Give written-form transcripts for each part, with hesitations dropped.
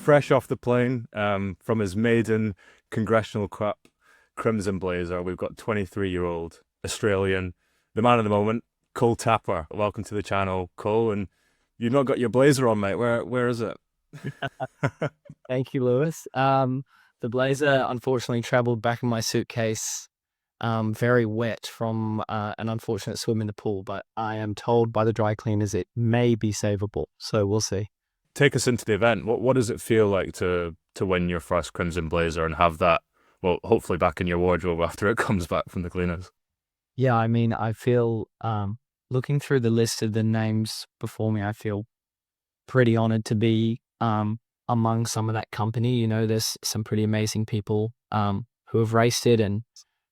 fresh off the plane from his maiden Congressional Cup Crimson Blazer. We've got 23-year-old Australian, the man of the moment, Cole Tapper. Welcome to the channel, Cole. And you've not got your blazer on, mate. Where is it? Thank you, Lewis. The blazer unfortunately traveled back in my suitcase, very wet from an unfortunate swim in the pool, but I am told by the dry cleaners it may be savable, so we'll see. Take us into the event. What does it feel like to win your first Crimson Blazer and have that, well, hopefully back in your wardrobe after it comes back from the cleaners? Yeah, I mean, I feel, looking through the list of the names before me, I feel pretty honored to be among some of that company. You know, there's some pretty amazing people who have raced it, and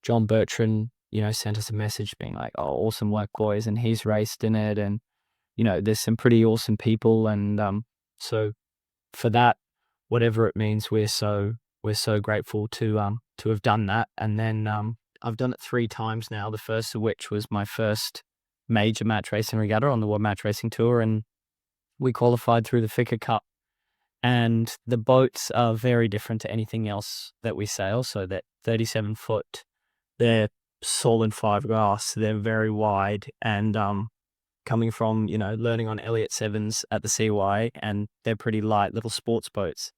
John Bertrand, sent us a message being like, "Oh, awesome work, boys," and he's raced in it, and there's some pretty awesome people, and so for that, whatever it means, we're so grateful to have done that. And then I've done it 3 times now. The first of which was my first major match racing regatta on the World Match Racing Tour, and we qualified through the FICA Cup. And the boats are very different to anything else that we sail. So that 37-foot, they're solid fiberglass, they're very wide, and coming from, learning on Elliott Sevens at the CY, and they're pretty light little sports boats.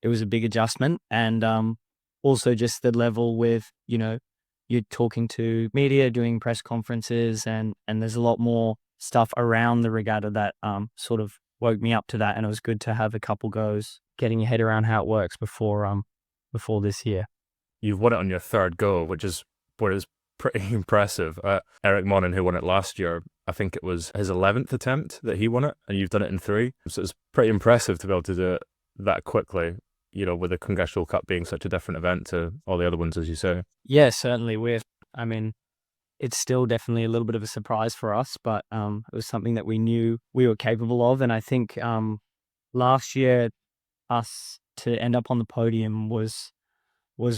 It was a big adjustment. And also just the level with, you're talking to media, doing press conferences, and there's a lot more stuff around the regatta that sort of woke me up to that. And it was good to have a couple goes getting your head around how it works before this year. You've won it on your third go, which is pretty impressive. Eric Monin, who won it last year, I think it was his 11th attempt that he won it, and you've done it in 3. So it's pretty impressive to be able to do it that quickly, with the Congressional Cup being such a different event to all the other ones, as you say. Yeah, certainly. I mean, it's still definitely a little bit of a surprise for us, but it was something that we knew we were capable of. And I think last year, us to end up on the podium was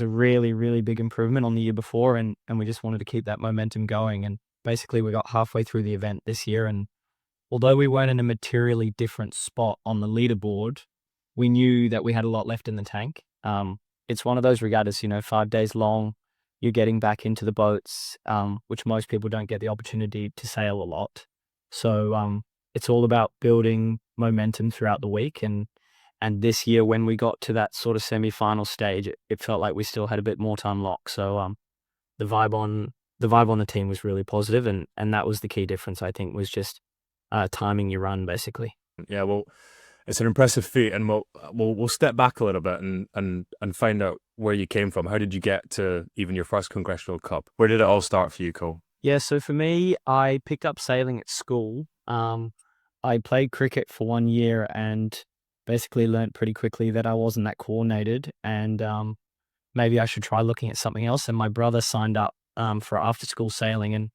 a really, really big improvement on the year before, and we just wanted to keep that momentum going. And basically, we got halfway through the event this year, and although we weren't in a materially different spot on the leaderboard, we knew that we had a lot left in the tank. It's one of those regattas, 5 days long. You're getting back into the boats, which most people don't get the opportunity to sail a lot. So it's all about building momentum throughout the week. And this year, when we got to that sort of semi-final stage, it felt like we still had a bit more to unlock. So the vibe on the team was really positive, and that was the key difference, I think, was just timing your run, basically. Yeah, well, it's an impressive feat, and we'll step back a little bit and find out where you came from. How did you get to even your first Congressional Cup? Where did it all start for you, Cole? Yeah, so for me, I picked up sailing at school. I played cricket for 1 year and basically learned pretty quickly that I wasn't that coordinated, and maybe I should try looking at something else. And my brother signed up for after-school sailing, and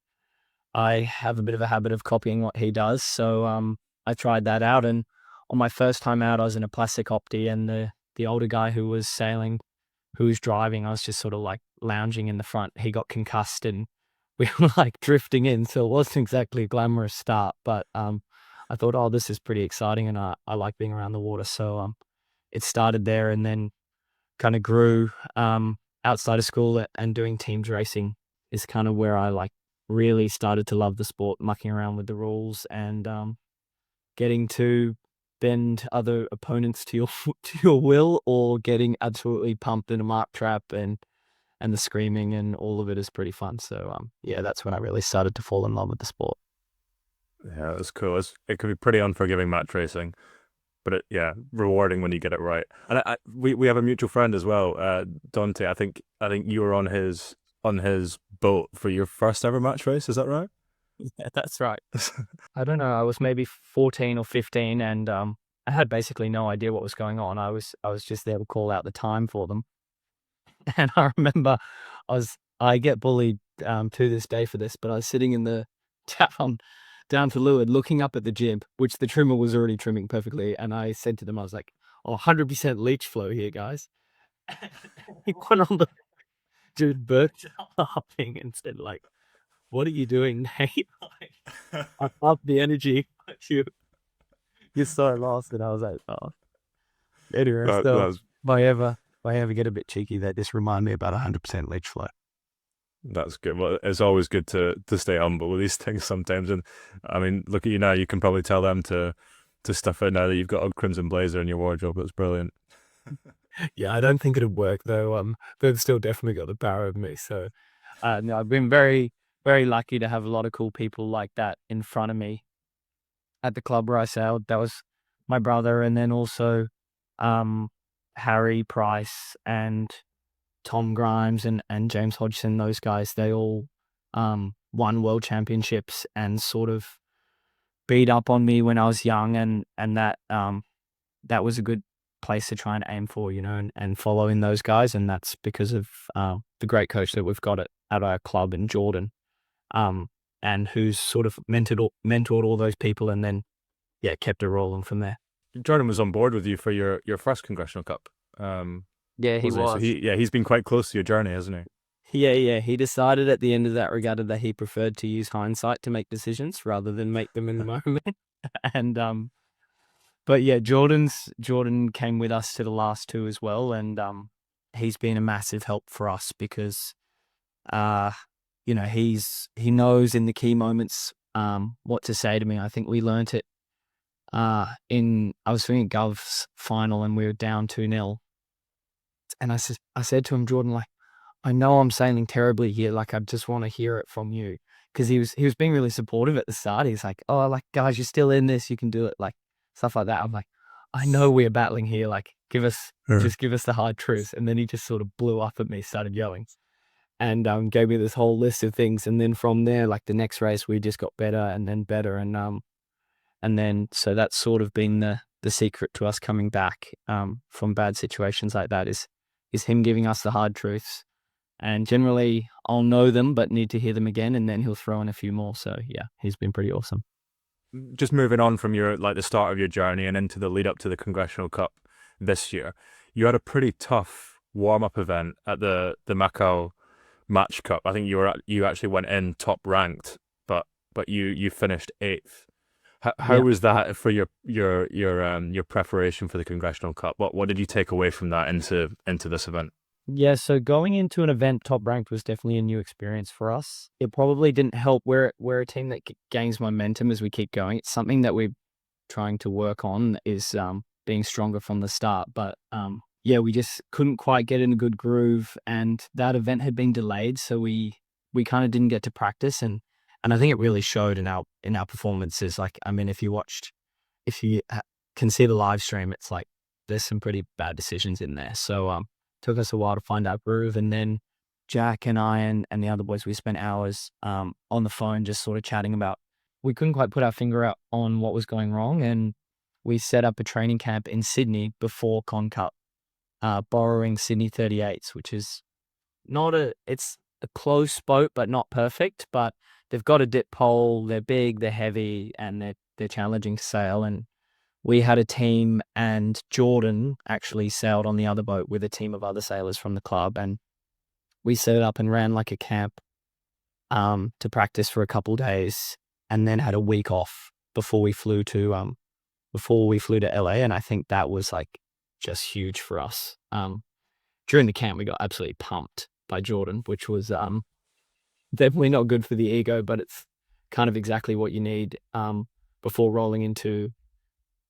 I have a bit of a habit of copying what he does. So I tried that out, and on my first time out, I was in a plastic opti, and the older guy who was sailing, who was driving, I was just sort of like lounging in the front. He got concussed, and we were like drifting in, so it wasn't exactly a glamorous start, but I thought, oh, this is pretty exciting, and I like being around the water. So it started there, and then kind of grew outside of school, and doing teams racing is kind of where I like really started to love the sport, mucking around with the rules, and getting to bend other opponents to your will, or getting absolutely pumped in a mark trap, and the screaming and all of it is pretty fun. So yeah, that's when I really started to fall in love with the sport. Yeah, that's cool. It can be pretty unforgiving match racing, but rewarding when you get it right. And we have a mutual friend as well, Dante. I think you were on his boat for your first ever match race. Is that right? Yeah, that's right. I don't know. I was maybe 14 or 15, and I had basically no idea what was going on. I was just there to call out the time for them. And I remember I get bullied to this day for this, but I was sitting in the down to leeward, looking up at the jib, which the trimmer was already trimming perfectly. And I said to them, I was like, "Oh, 100% leech flow here, guys." He went on the dude burst out laughing and said, like, "What are you doing, Nate?" Like, I love the energy, but you're so lost. And I was like, "Oh." Anyway, so That's if I ever get a bit cheeky, they just remind me about 100% leech flow. that's good. Well, it's always good to stay humble with these things sometimes. And I mean, look at you now. You can probably tell them to stuff it now that you've got a crimson blazer in your wardrobe. It's brilliant. Yeah, I don't think it'd work though. They've still definitely got the power of me. So, no, I've been very, very lucky to have a lot of cool people like that in front of me at the club where I sailed. That was my brother, and then also, um, Harry Price and Tom Grimes and James Hodgson. Those guys, they all, won world championships and sort of beat up on me when I was young, and that was a good place to try and aim for, and follow in those guys. And that's because of the great coach that we've got at our club in Jordan, and who's sort of mentored all those people and then, yeah, kept it rolling from there. Jordan was on board with you for your first Congressional Cup. Yeah, he Wasn't he? So was. he's been quite close to your journey, hasn't he? Yeah. He decided at the end of that regatta that he preferred to use hindsight to make decisions rather than make them in the moment. And but yeah, Jordan came with us to the last two as well, and he's been a massive help for us because uh he knows in the key moments what to say to me. I think we learnt it in I was doing a Gov's final and we were down 2-0, and I said to him, Jordan, like, I know I'm sailing terribly here, like I just want to hear it from you, because he was being really supportive at the start. He's like, oh, like, guys, you're still in this, you can do it, like stuff like that. I'm like, I know we're battling here, like Sure. just give us the hard truth. And then he just sort of blew up at me, started yelling, and gave me this whole list of things. And then from there, like the next race, we just got better and then better, and then so that's sort of been the secret to us coming back from bad situations like that is him giving us the hard truths. And generally, I'll know them, but need to hear them again, and then he'll throw in a few more. So yeah, he's been pretty awesome. Just moving on from your the start of your journey and into the lead up to the Congressional Cup this year, you had a pretty tough warm up event at the Macau Match Cup. I think you actually went in top ranked, but you finished eighth. How Yeah. was that for your preparation for the Congressional Cup? What did you take away from that into this event? Yeah, so going into an event top ranked was definitely a new experience for us. It probably didn't help. We're a team that gains momentum as we keep going. It's something that we're trying to work on, is being stronger from the start. But yeah, we just couldn't quite get in a good groove, and that event had been delayed, so we kind of didn't get to practice, and I think it really showed in our performances. Like, I mean, if you can see the live stream, it's like there's some pretty bad decisions in there. So took us a while to find our groove, and then Jack and I and the other boys, we spent hours on the phone just sort of chatting about, we couldn't quite put our finger out on what was going wrong, and we set up a training camp in Sydney before Con Cup, borrowing Sydney 38s, which is it's a close boat, but not perfect. But they've got a dip pole, they're big, they're heavy, and they're challenging to sail. And we had a team, and Jordan actually sailed on the other boat with a team of other sailors from the club, and we set up and ran like a camp to practice for a couple days, and then had a week off before we flew to LA. And I think that was like just huge for us. During the camp, we got absolutely pumped by Jordan, which was definitely not good for the ego, but it's kind of exactly what you need before rolling into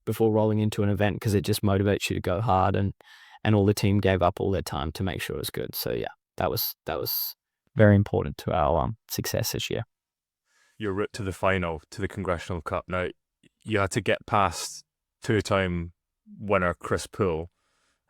an event, because it just motivates you to go hard, and all the team gave up all their time to make sure it was good. So yeah, that was very important to our success this year. Your route to the final, to the Congressional Cup. Now, you had to get past two-time winner Chris Poole,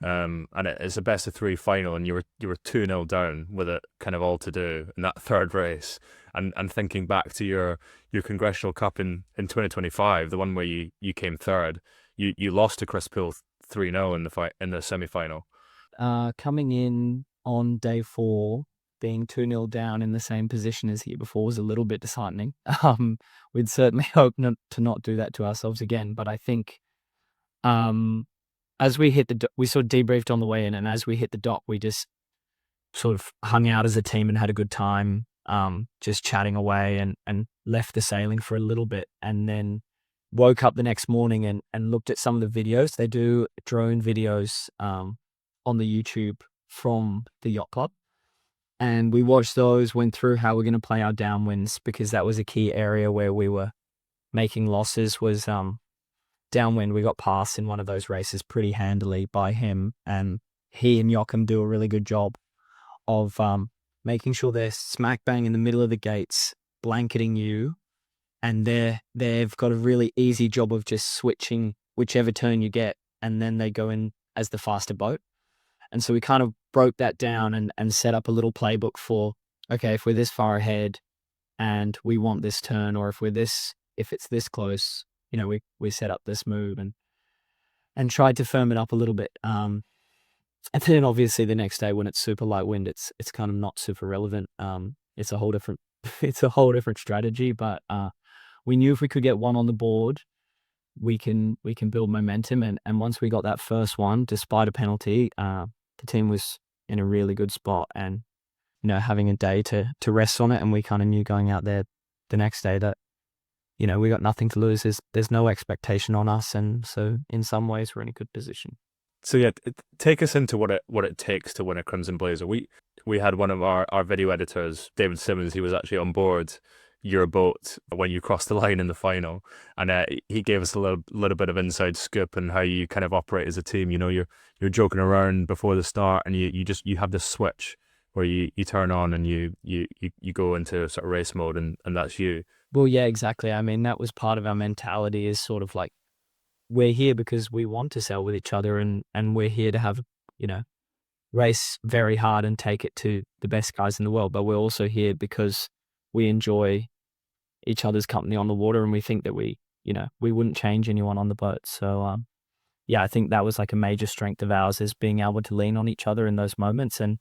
and it's a best of three final, and you were 2-0 down with it kind of all to do in that third race. And thinking back to your Congressional Cup in 2025, the one where you came third, you lost to Chris Poole 3-0 in the semi-final. Coming in on day 4, being 2-0 down in the same position as the year before was a little bit disheartening. We'd certainly hope not to do that to ourselves again. But I think as we hit we sort of debriefed on the way in, and as we hit the dock, we just sort of hung out as a team and had a good time, just chatting away, and left the sailing for a little bit, and then woke up the next morning and looked at some of the videos. They do drone videos on the YouTube from the yacht club. And we watched those, went through how we're going to play our downwinds, because that was a key area where we were making losses, was downwind. We got passed in one of those races pretty handily by him, and he and Joachim do a really good job of making sure they're smack bang in the middle of the gates, blanketing you, and they've got a really easy job of just switching whichever turn you get, and then they go in as the faster boat. And so we kind of broke that down and set up a little playbook for, okay, if we're this far ahead and we want this turn, or if it's this close, you know, we set up this move and tried to firm it up a little bit. And then obviously the next day when it's super light wind, it's kind of not super relevant. It's a whole different strategy, but we knew if we could get one on the board, we can build momentum. And once we got that first one, despite a penalty, the team was in a really good spot, and, you know, having a day to rest on it. And we kind of knew going out there the next day that, you know, we got nothing to lose. There's no expectation on us. And so in some ways we're in a good position. So yeah, take us into what it takes to win a Crimson Blazer. We had one of our video editors, David Simmons. He was actually on board your boat when you crossed the line in the final, and he gave us a little bit of inside scoop and how you kind of operate as a team. You know, you're joking around before the start, and you have this switch where you turn on and you go into sort of race mode, and that's you. Well, yeah, exactly. I mean, that was part of our mentality, is sort of like, we're here because we want to sail with each other, and we're here to have, you know, race very hard and take it to the best guys in the world. But we're also here because we enjoy each other's company on the water, and we think that we wouldn't change anyone on the boat. So, yeah, I think that was like a major strength of ours, is being able to lean on each other in those moments. And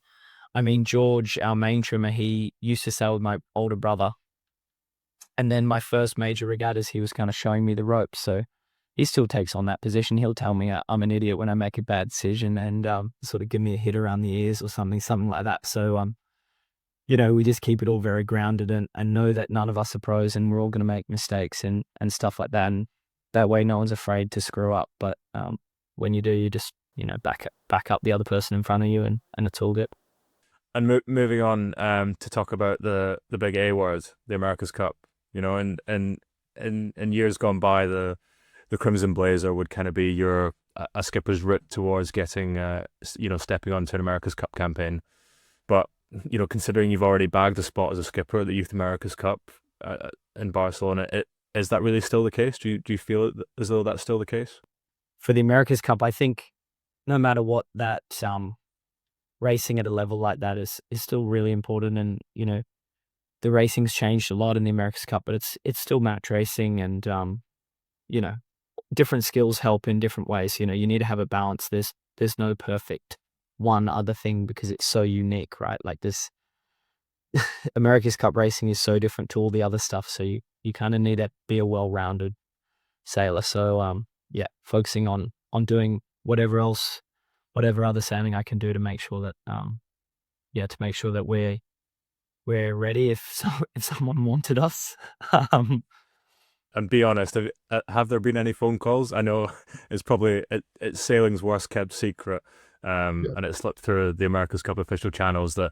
I mean, George, our main trimmer, he used to sail with my older brother. And then my first major regattas, he was kind of showing me the ropes. So he still takes on that position. He'll tell me I'm an idiot when I make a bad decision, and sort of give me a hit around the ears or something like that. So, you know, we just keep it all very grounded and know that none of us are pros, and we're all going to make mistakes and stuff like that. And that way no one's afraid to screw up. But when you do, you just, you know, back up the other person in front of you, and it's all good. And moving on to talk about the big A word, the America's Cup. You know, and in years gone by, the Crimson Blazer would kind of be a skipper's route towards getting, you know, stepping onto an America's Cup campaign. But, you know, considering you've already bagged a spot as a skipper at the Youth America's Cup in Barcelona, is that really still the case? Do you feel as though that's still the case? For the America's Cup, I think no matter what, that racing at a level like that is still really important. And, you know, the racing's changed a lot in the America's Cup, but it's still match racing, and you know, different skills help in different ways. You know, you need to have a balance. There's no perfect one other thing, because it's so unique, right? Like this America's Cup racing is so different to all the other stuff. So you kind of need to be a well-rounded sailor. So yeah, focusing on doing whatever other sailing I can do to make sure that we're ready if someone wanted us. And be honest, have there been any phone calls? I know it's probably it's sailing's worst kept secret, and it slipped through the America's Cup official channels that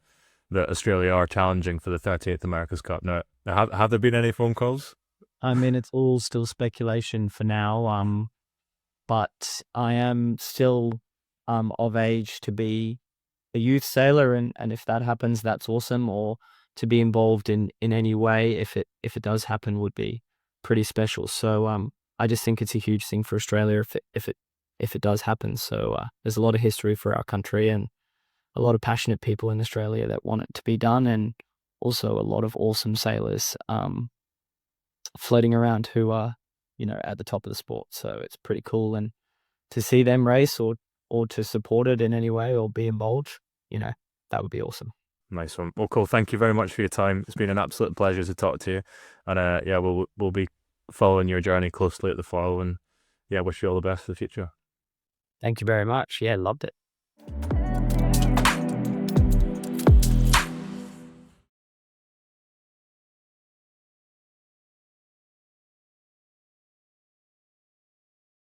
Australia are challenging for the 38th America's Cup. Now, have there been any phone calls? I mean, it's all still speculation for now. But I am still of age to be a youth sailor, and if that happens, that's awesome. Or to be involved in any way, if it does happen, would be pretty special. So I just think it's a huge thing for Australia if it does happen. So there's a lot of history for our country, and a lot of passionate people in Australia that want it to be done, and also a lot of awesome sailors floating around who are, you know, at the top of the sport. So it's pretty cool, and to see them race or to support it in any way or be involved, you know, that would be awesome. Nice one. Well, cool. Thank you very much for your time. It's been an absolute pleasure to talk to you. And yeah, we'll be following your journey closely at the foil, and yeah, wish you all the best for the future. Thank you very much. Yeah, loved it.